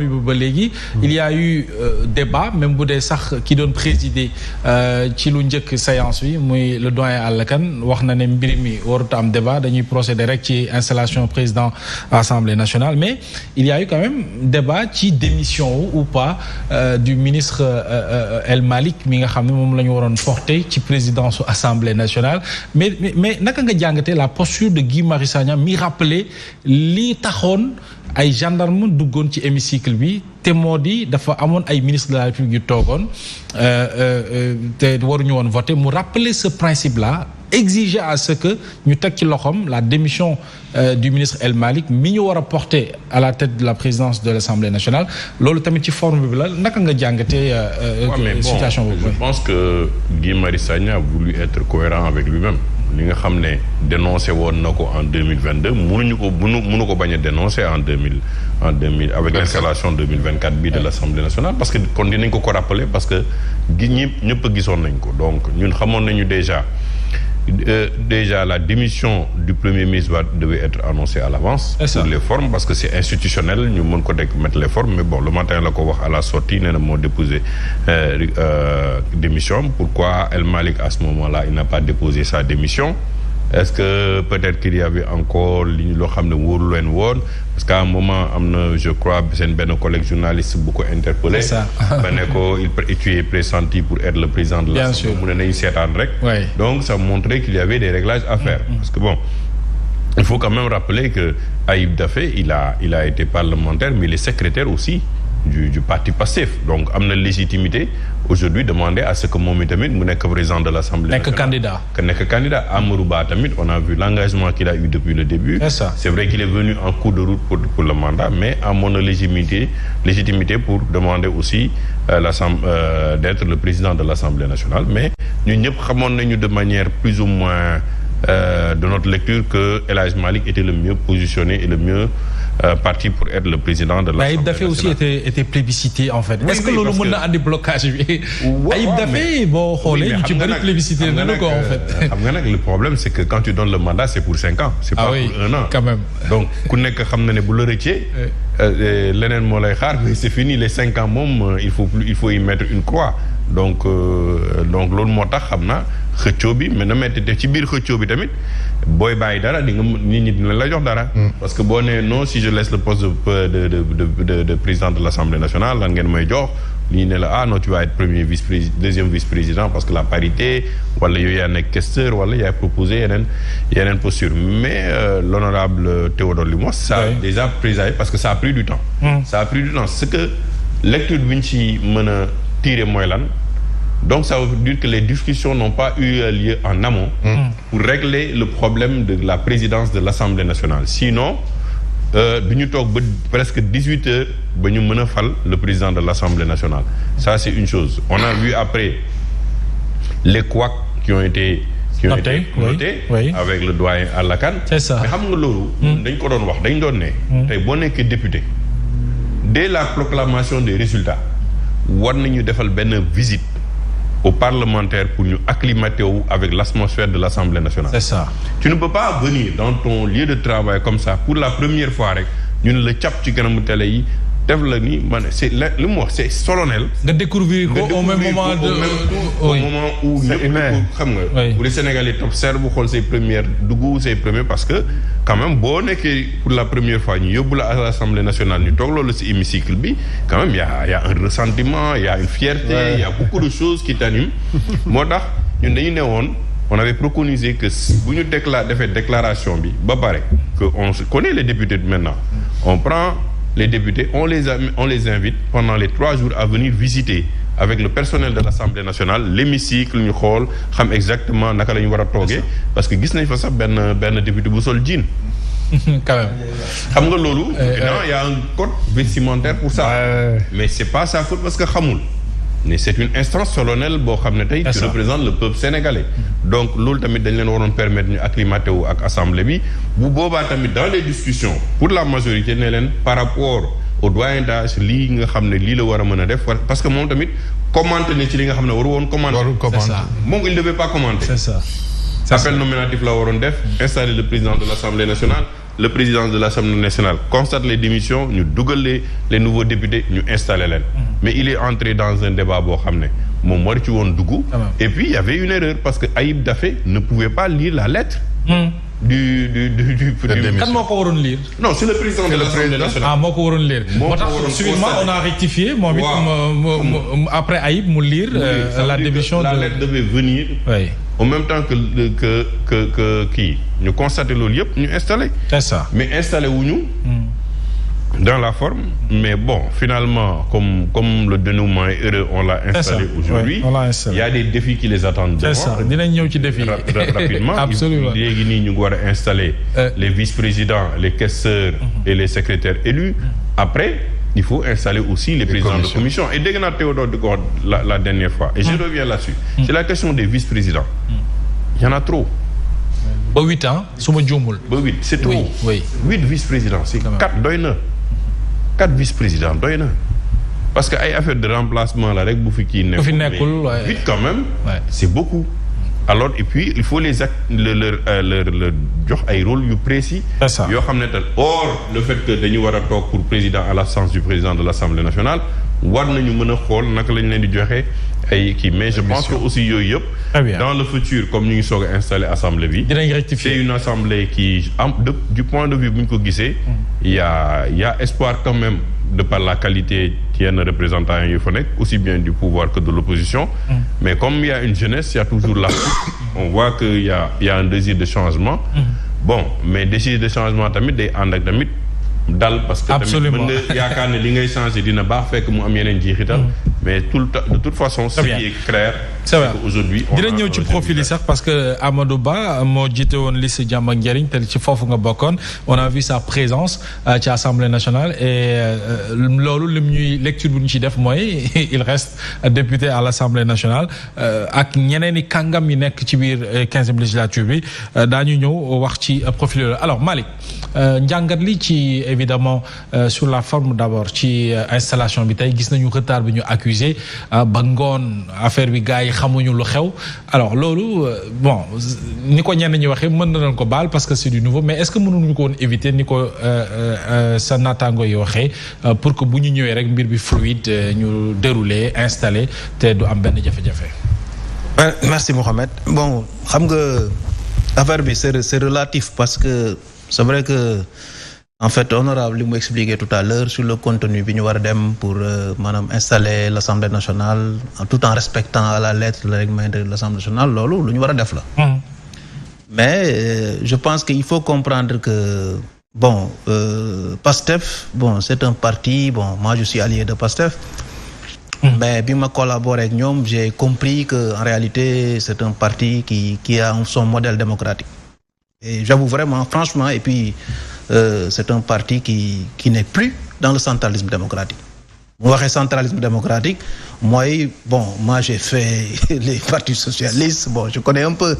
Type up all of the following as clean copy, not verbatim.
bi ba léegi il y a eu débat même bu dee sax ki doon présider ci lu njëkk séance bi muy le doyen Alla Kane wax na ne mbir mi warut am débat dañuy procéder rek ci installation président Assemblée nationale mais il y a eu quand même débat ci démission ou pas du ministre El Malick mi nga xam ne moom la ñu waroon porter ci présidence su Assemblée nationale mais naka nga jàngatee la posture de Guy Marius Sagna mi rappelé li taxoon ay gendarme duggoon ci hémicycle bi te moo di dafa amoon ay ministre de la République yu toogoon te waruñu woon voter mu rappeler ce principe là exiger à ce que ñu teg ci loxoom la démission du ministre El Malick mi ñu war a porter à la tête de la présidence de l'Assemblée nationale loolu tamit ci forme bi la naka nga jàngatee situation boobu. Je pense que Guy Marius Sagna a voulu être cohérent avec lui-même. li nga xam ne dénoncé woon na ko en 2022 mënu ko bañ a dénoncer en 2000 avec l'installation 2024 bii de l'Assemblée nationale parce que kon dinañ ko rappeler parce que ñëpp a gisoon nañ ko donc ñun xamoon nañu déjà la démission du premier ministre devait être annoncée à l'avance sur les formes parce que c'est institutionnel ñu mën ko mettre les formes mais bon le matin la ko wax à la sortie nee na moo déposé démission. Pourquoi El Malick à ce moment-là il n'a pas déposé sa démission? Est-ce que peut-être qu'il y avait encore li ñu loo xam ne wóoru leen woon parce qu'à un moment am na je crois seen benn collègue journaliste bu ko interpellé ba ne ko tu es pressenti pour être le président de l'Assemblée mu ne nañu seetaan rek donc ça montrait qu'il y avait des réglages à faire parce que bon il faut quand même rappeler que Ayib Daffé il a été parlementaire mais il est secrétaire aussi du parti Pastef donc am na légitimité aujourd'hui demander à ce que moom itamit mu nekk président de l'Assemblée nationale nekk candidat Amadou Ba tamit on a vu l'engagement qu'il a eu depuis le début c'est vrai qu'il est venu en cours de route pour le mandat mais amoon na légitimité pour demander aussi d'être le président de l'Assemblée nationale mais ñun ñëpp xamoon nañu de manière plus ou moins de notre lecture que El Hadj Malick était le mieux positionné et le mieux parti pour être le président de l'Assemblée nationale. Ayib Daffé aussi était plébiscité en fait. Est-ce que loolu mën na andi blocage bi. Ayib Daffé boo xoolee ñu ci bëri plébiscité nañu ko en fait. xam nga nag le problème c'est que quand tu donnes le mandat c'est pour 5 ans. c'est pas pour 1 an. Quand même. Donc ku nekk xam na ne bu la rëccee. leneen moo lay xaar mais c'est fini les 5 ans moom il faut y mettre une croix. donc loolu moo tax xam naa xëccoo bi mais na metti te ci biir xëccoo bi tamit booy bàyyi dara di nga nit ñi dina la jox dara. parce que boo nee non si je laisse le poste de président de l'Assemblée nationale lan ngeen may jox lii ne la non tu vas être deuxième vice-président parce que la parité wala yooyu yaa nekk questeur wala yaa proposé yeneen posture mais l'honorable Théodore Limos ça a déjà présidé parce que ça a pris du temps. ça a pris du temps ce que lecture bi ñu ci mën a tirer mooy lan. Donc ça veut dire que les discussions n'ont pas eu lieu en amont pour régler le problème de la présidence de l'Assemblée nationale. Sinon, du ñu toog ba presque 18 heures ba ñu mën a fal le président de l'Assemblée nationale. Ça c'est une chose. On a vu après les couacs qui ont été notés avec le doyen Alla Kane. C'est ça. Mais xam nga loolu dañ ko doon wax dañ doon ne tey boo nekkee député dès la proclamation des résultats war nañu defal benn visite aux parlementaires pour ñu acclimater wu avec l'atmosphère de l'Assemblée nationale. C'est ça. Tu ne peux pas venir dans ton lieu de travail comme ça pour la première fois rek ñu ne la cap ci kanamu télé yi def la ni man c'est li mu wax c'est solennel. nga découvrir ko au même moment au moment où ñëpp xam nga. bu les Sénégalais t'observent xool say premières parce que quand même boo nekkee pour la première fois ñu yóbbu la à l'Assemblée nationale ñu toog loolu ci hémicycle bi quand même y a un ressentiment y a une fierté y a beaucoup de choses qui t'animent moo tax ñun dañu ne woon on avait préconisé que bu ñu defee déclaration bi ba pare que on connaît les députés maintenant on prend les députés on les invite pendant les 3 jours à venir visiter avec le personnel de l'Assemblée nationale l'hémicycle ñu xool xam exactement naka la ñu war a toogee parce que gis nañ fa sax benn député bu sol jean quand même xam nga loolu il y a un code vestimentaire pour ça mais c'est pas sa faute parce que xamul mais c'est une instance solennelle boo xam ne tey tu représentes le peuple sénégalais donc loolu tamit dañ leen waroon permettre ñu acclimater wu ak assemblée bi bu boobaa tamit dans les discussions pour la majorité ne leen par rapport au doyen d'âge lii nga xam ne lii la war a mën a def parce que moom tamit commenter ne ci li nga xam ne waru woon commenter moom il ne devait pas commenter c'est ça appel nominatif la waroon def installer le président de l'Assemblée nationale le président de l'Assemblée nationale constate les démissions ñu dugal les nouveaux députés ñu installé leen. Mais il est entré dans un débat boo xam ne moom war ci woon dugg. Et puis il y avait une erreur parce que Ayib Daffé ne pouvait pas lire la lettre. du kan moo ko waroon lire. non c'est le président de l'Assemblée nationale. moo ko waroon lire. moo tax subitement on a rectifié moom it après Ayib mu lire la démission la lettre devait venir. Oui. En même temps que kii ñu constaté loolu yëpp ñu installé. C'est ça. Mais installé wuñu dans la forme, mais bon, finalement, comme le dénouement est heureux, on l'a installé aujourd'hui. Oui, on l'a installé. Il y a des défis qui les attendent devant. C'est ça. Dinañ ñëw ci défi rapidement. Absolument. Léegi nii ñu ngi war a installer les vice-présidents, les questeurs et les secrétaires élus. Après, il faut installer aussi les présidents de commission. Et dégg naa Théodore di ko wax la dernière fois. Et je reviens là-dessus. C'est la question des vice-présidents. Il y en a trop. Ba 8 ans su ma juumul. Ba 8 c'est trop. Oui. 8 vice-présidents, c'est 4 doy na. 4 vice-présidents doy na parce que ay affaire de remplacement la rek bu fi kii nekkul. bu fi nekkul 8 quand même. C'est beaucoup. Alors et puis il faut leur jox ay rôles yu précis. yoo xam ne tal or le fait que dañu war a toog pour président à l'absence du président de l'Assemblée nationale war nañu mën a xool naka lañ leen di joxe ay kii mais je pense que aussi yooyu yëpp. dans le futur comme ñu ngi soog a installer assemblée bi. dinañ rectifier. C'est une assemblée qui du point de vue bu ñu ko gisee. il y a espoir quand même de par la qualité ci yenn représentants yu fa nekk aussi bien du pouvoir que de l'opposition. Mais comme il y a une jeunesse il y a toujours la on voit que il y a un désir de changement. Bon mais désir de changement tamit day ànd ak tamit dal parce que tamit mën nga yaakaar ne li ngay changer dina baax fekk mu am yeneen jeexital. Mais de toute façon ce qui est clair c'est que aujourd'hui dina ñëw ci profil yi sax parce que Amadou Ba moo jiite woon liste Jàmm ak Njariñ te ci foofu nga bokkoon on a vu sa présence ci Assemblée nationale et loolu lim ñuy lecture bu ñu ci def mooy il reste député à l'Assemblée nationale ak ñeneen i kàngam yi nekk ci biir 15e législature bi daañu ñëw wax ci profil yooyu alors Malick njàngat li ci évidemment sur la forme d'abord ci installation bi tey gis nañu retard bi ñu accusé ba ngoon affaire bi gars yi xamuñu lu xew alors loolu bon ni ko ñenn ñi waxee mën nañ ko baal parce que c'est du nouveau mais est-ce que mënuñu ko woon éviter ni ko sa naataango yi waxee pour que bu ñu ñëwee rek mbir bi fluide ñu dérouler installer te du am benn jafe-jafe. Merci Mohamed. Bon xam nga affaire bi c'est relatif parce que c'est vrai que en fait honorable li mu expliqué tout à l'heure sur le contenu bi ñu war a dem pour maanaam installer l'Assemblée nationale tout en respectant à la lettre le règlement de l'Assemblée nationale loolu lu ñu war a def la. Mais je pense qu'il faut comprendre que bon PASTEF bon c'est un parti bon moi je suis allié de PASTEF. Mais bi ma collaboré ak ñoom j'ai compris que en réalité c'est un parti qui a son modèle démocratique. Et j'avoue vraiment franchement et puis c'est un parti qui n'est plus dans le centralisme démocratique. mu waxee centralisme démocratique mooy bon moi j'ai fait les partis socialistes bon je connais un peu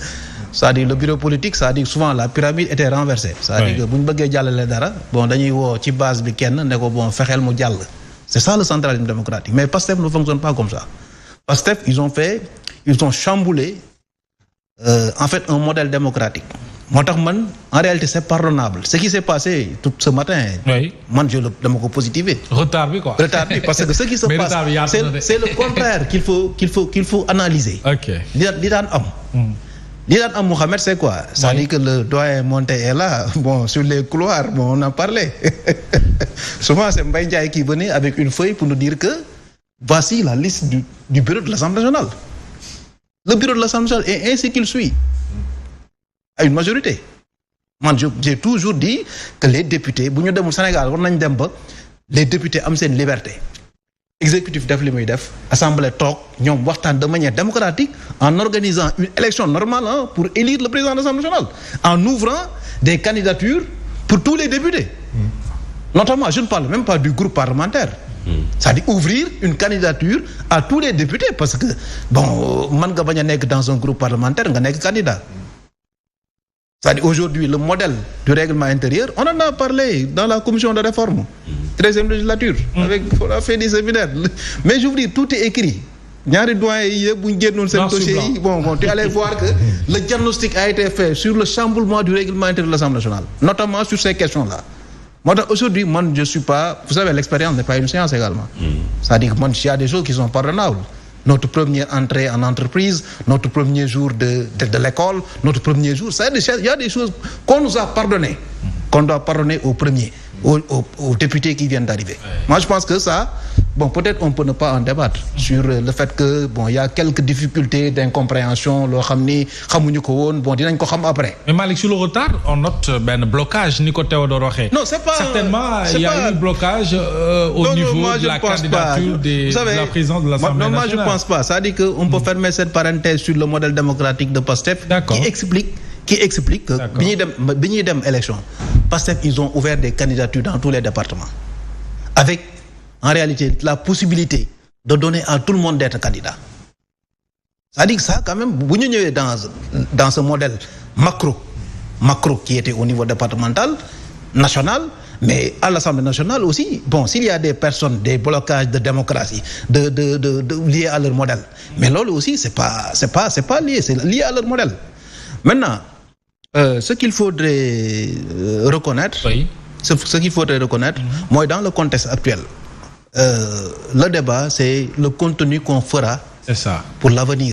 c'est-à-dire le bureau politique c'est-à-dire souvent la pyramide était renversée. C'est-à-dire que bu ñu bëggee jàllale dara bon dañuy woo ci base bi kenn ne ko bon fexeel mu jàll. C'est ça le centralisme démocratique mais PASTEF ne fonctionne pas comme ça. PASTEF ils ont chamboulé en fait un modèle démocratique. moo tax man en réalité c'est pardonnable ce qui s'est passé tout ce matin. Oui. Man dama ko positiver. retard bi quoi. retard bi parce que ce qui se passe c'est le contraire qu'il faut analyser. Ok li daan am. li daan am Mohamed c'est quoi. C'est-à-dire que le doyen Monté est là bon sur les couloirs bon on en parlait souvent c'est Mbaye Ndiaye qui venait avec une feuille pour nous dire que voici la liste du bureau de l'Assemblée nationale. Le bureau de l'Assemblée nationale est ainsi qu'il suit. À une majorité. Man j'ai toujours dit que les députés bu ñu demul Sénégal war nañ dem ba les députés am seen liberté. Exécutif def li muy def assemblée toog ñoom waxtaan de manière démocratique en organisant une élection normale pour élire le président de l'Assemblée nationale en ouvrant des candidatures pour tous les députés. Notamment je ne parle même pas du groupe parlementaire. C'est-à-dire ouvrir une candidature à tous les députés parce que bon man nga bañ a nekk dans un groupe parlementaire nga nekk candidat. C'est-à-dire aujourd'hui le modèle du règlement intérieur on en a parlé dans la commission de réforme 13e législature avec on a fait des séminaires mais je veux dire tout est écrit ñaari doyen yi yëpp bu ñu génnoon seen dossier yi bon tu allais voir que le diagnostic a été fait sur le chamboulement du règlement intérieur de l'Assemblée nationale, notamment sur ces questions-là. Moi, aujourd'hui, moi, je suis pas... Vous savez, l'expérience n'est pas une science également. C'est-à-dire qu'il y a des choses qui sont pardonnables. Notre première entrée en entreprise, notre premier jour de l'école, notre premier jour... Il y a des choses qu'on nous a pardonnées, qu'on doit pardonner aux premiers, aux députés qui viennent d'arriver. Moi, je pense que ça... Bon, peut-être on peut ne pas en débattre sur le fait que, bon, il y a quelques difficultés d'incompréhension, bon, dinañ ko xam après. Mais Malick, sur le retard, on note un blocage, Nico Théodore Roché. Non, c'est pas... Certainement, il y a eu blocage au niveau de la candidature de la présidence de l'Assemblée nationale. Non, moi, je ne pense pas. Ça dit qu'on peut fermer cette parenthèse sur le modèle démocratique de PASTEF qui explique que, bi ñuy dem élection, PASTEF, ils ont ouvert des candidatures dans tous les départements. Avec en réalité la possibilité de donner à tout le monde d'être candidat. C'est-à-dire que ça, quand même, vous n'êtes dans ce modèle macro qui était au niveau départemental, national, mais à l'Assemblée nationale aussi, bon, s'il y a des personnes, des blocages de démocratie, liés à leur modèle, mais là aussi, c'est pas lié, c'est lié à leur modèle. Maintenant, ce qu'il faudrait reconnaître, moi, dans le contexte actuel, le débat, c'est le contenu qu'on fera pour l'avenir.